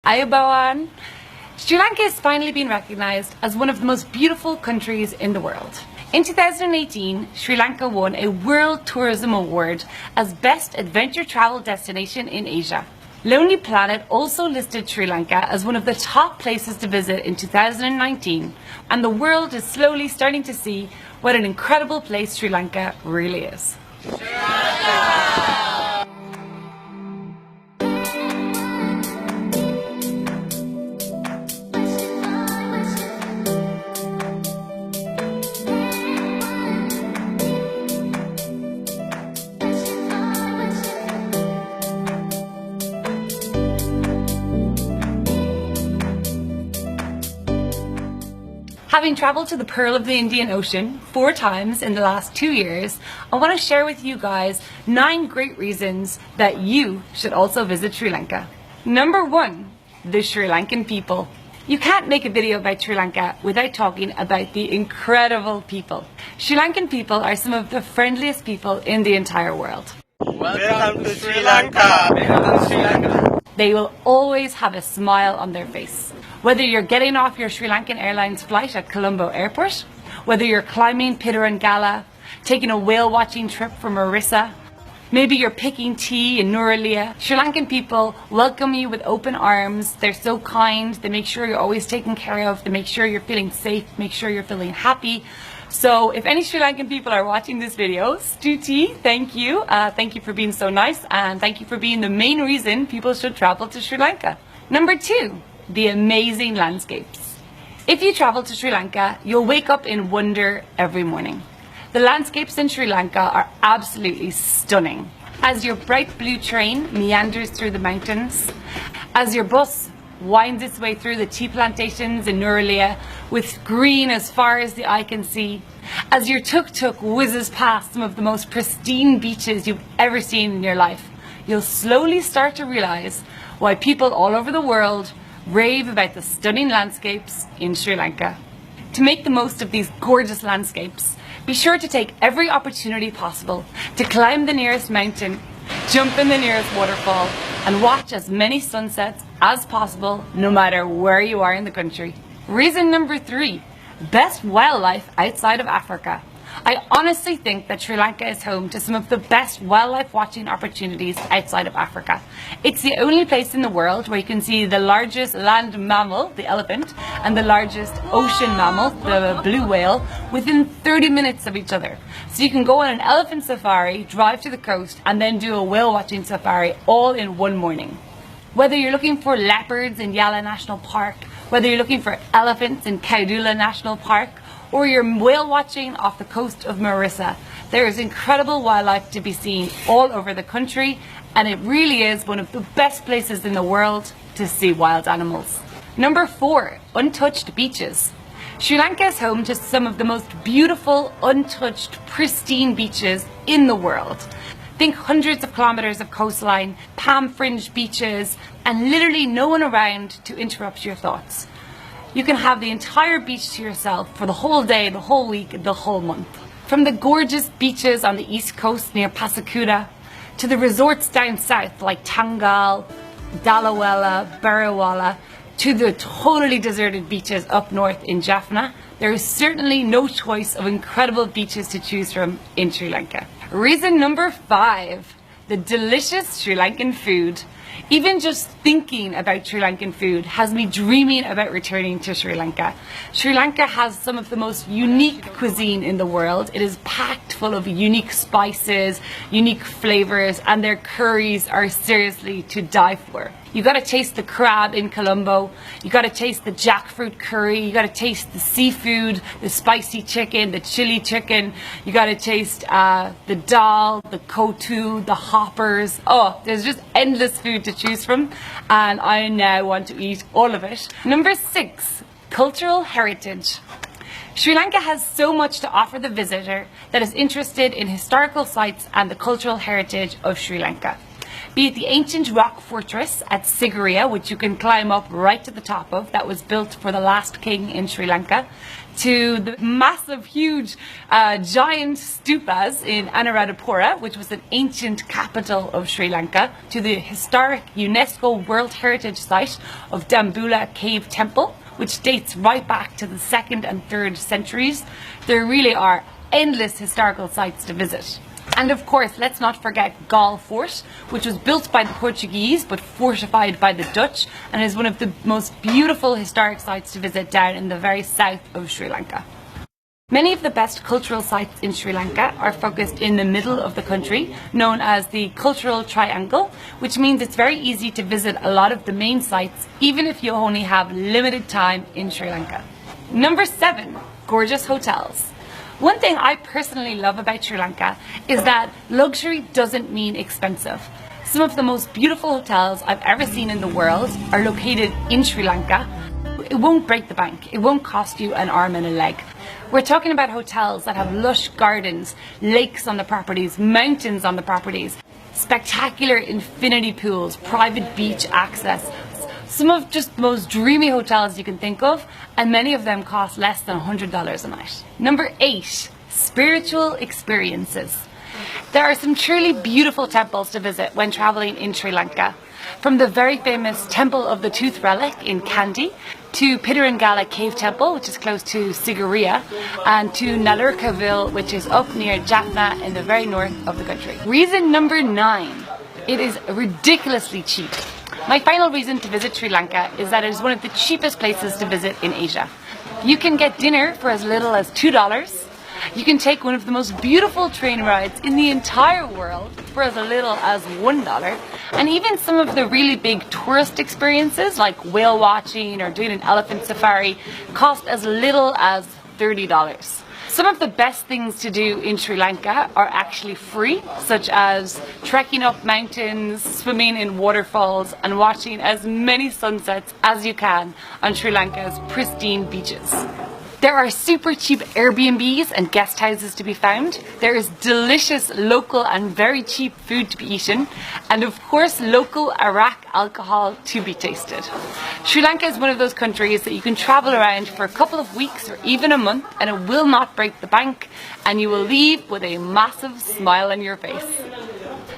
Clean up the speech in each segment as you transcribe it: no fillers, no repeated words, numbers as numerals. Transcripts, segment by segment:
Ayubawan. Sri Lanka has finally been recognized as one of the most beautiful countries in the world. In 2018, Sri Lanka won a World Tourism Award as Best Adventure Travel Destination in Asia. Lonely Planet also listed Sri Lanka as one of the top places to visit in 2019, and the world is slowly starting to see what an incredible place Sri Lanka really is. Having traveled to the Pearl of the Indian Ocean 4 times in the last 2 years, I want to share with you guys 9 great reasons that you should also visit Sri Lanka. Number 1, the Sri Lankan people. You can't make a video about Sri Lanka without talking about the incredible people. Sri Lankan people are some of the friendliest people in the entire world. Welcome to Sri Lanka. Welcome to Sri Lanka. They will always have a smile on their face. Whether you're getting off your Sri Lankan Airlines flight at Colombo Airport, whether you're climbing Pitarangala, taking a whale watching trip from Marissa, maybe you're picking tea in Nurulia, Sri Lankan people welcome you with open arms. They're so kind. They make sure you're always taken care of. They make sure you're feeling safe, make sure you're feeling happy. So if any Sri Lankan people are watching this video, Stuti, thank you. Thank you for being so nice, and thank you for being the main reason people should travel to Sri Lanka. Number 2, the amazing landscapes. If you travel to Sri Lanka, you'll wake up in wonder every morning. The landscapes in Sri Lanka are absolutely stunning. As your bright blue train meanders through the mountains, as your bus winds its way through the tea plantations in Nurulia with green as far as the eye can see, as your tuk-tuk whizzes past some of the most pristine beaches you've ever seen in your life, you'll slowly start to realize why people all over the world rave about the stunning landscapes in Sri Lanka. To make the most of these gorgeous landscapes, be sure to take every opportunity possible to climb the nearest mountain, jump in the nearest waterfall, and watch as many sunsets as possible no matter where you are in the country. Reason number 3, best wildlife outside of Africa. I honestly think that Sri Lanka is home to some of the best wildlife watching opportunities outside of Africa. It's the only place in the world where you can see the largest land mammal, the elephant, and the largest ocean mammal, the blue whale, within 30 minutes of each other. So you can go on an elephant safari, drive to the coast, and then do a whale watching safari all in one morning. Whether you're looking for leopards in Yala National Park, whether you're looking for elephants in Kaudula National Park, or you're whale watching off the coast of Marissa, there is incredible wildlife to be seen all over the country, and it really is one of the best places in the world to see wild animals. Number 4, untouched beaches. Sri Lanka is home to some of the most beautiful, untouched, pristine beaches in the world. Think hundreds of kilometers of coastline, palm-fringed beaches, and literally no one around to interrupt your thoughts. You can have the entire beach to yourself for the whole day, the whole week, the whole month. From the gorgeous beaches on the east coast near Passakuta, to the resorts down south like Tangal, Dalawala, Barawala, to the totally deserted beaches up north in Jaffna, there is certainly no choice of incredible beaches to choose from in Sri Lanka. Reason number 5, the delicious Sri Lankan food. Even just thinking about Sri Lankan food has me dreaming about returning to Sri Lanka. Sri Lanka has some of the most unique cuisine in the world. It is packed full of unique spices, unique flavors, and their curries are seriously to die for. You gotta taste the crab in Colombo, you gotta taste the jackfruit curry, you gotta taste the seafood, the spicy chicken, the chili chicken, you gotta taste the dal, the kotu, the hoppers. Oh, there's just endless food to choose from, and I now want to eat all of it. Number 6, cultural heritage. Sri Lanka has so much to offer the visitor that is interested in historical sites and the cultural heritage of Sri Lanka. Be it the ancient rock fortress at Sigiriya, which you can climb up right to the top of, that was built for the last king in Sri Lanka, to the massive, huge, giant stupas in Anuradhapura, which was an ancient capital of Sri Lanka, to the historic UNESCO World Heritage Site of Dambulla Cave Temple, which dates right back to the 2nd and 3rd centuries. There really are endless historical sites to visit. And of course, let's not forget Galle Fort, which was built by the Portuguese but fortified by the Dutch, and is one of the most beautiful historic sites to visit down in the very south of Sri Lanka. Many of the best cultural sites in Sri Lanka are focused in the middle of the country, known as the Cultural Triangle, which means it's very easy to visit a lot of the main sites, even if you only have limited time in Sri Lanka. Number 7, gorgeous hotels. One thing I personally love about Sri Lanka is that luxury doesn't mean expensive. Some of the most beautiful hotels I've ever seen in the world are located in Sri Lanka. It won't break the bank. It won't cost you an arm and a leg. We're talking about hotels that have lush gardens, lakes on the properties, mountains on the properties, spectacular infinity pools, private beach access. Some of just the most dreamy hotels you can think of, and many of them cost less than $100 a night. Number 8, spiritual experiences. There are some truly beautiful temples to visit when traveling in Sri Lanka. From the very famous Temple of the Tooth Relic in Kandy, to Pidirangala Cave Temple, which is close to Sigiriya, and to Nalurkaville, which is up near Jaffna in the very north of the country. Reason number 9, it is ridiculously cheap. My final reason to visit Sri Lanka is that it is one of the cheapest places to visit in Asia. You can get dinner for as little as $2. You can take one of the most beautiful train rides in the entire world for as little as $1. And even some of the really big tourist experiences like whale watching or doing an elephant safari cost as little as $30. Some of the best things to do in Sri Lanka are actually free, such as trekking up mountains, swimming in waterfalls, and watching as many sunsets as you can on Sri Lanka's pristine beaches. There are super cheap Airbnbs and guest houses to be found. There is delicious local and very cheap food to be eaten. And of course, local Arak alcohol to be tasted. Sri Lanka is one of those countries that you can travel around for a couple of weeks or even a month and it will not break the bank and you will leave with a massive smile on your face.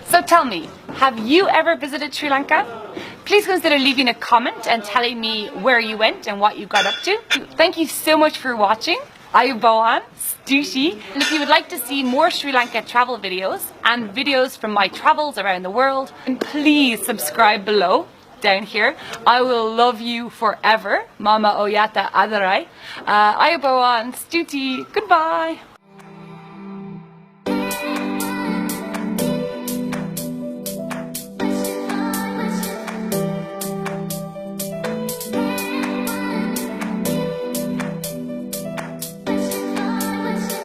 So tell me, have you ever visited Sri Lanka? Please consider leaving a comment and telling me where you went and what you got up to. Thank you so much for watching. Ayubowan, Stushi. And if you would like to see more Sri Lanka travel videos and videos from my travels around the world, then please subscribe below, down here. I will love you forever. Mama Oyata Adarai. Ayubowan, Stuti. Goodbye.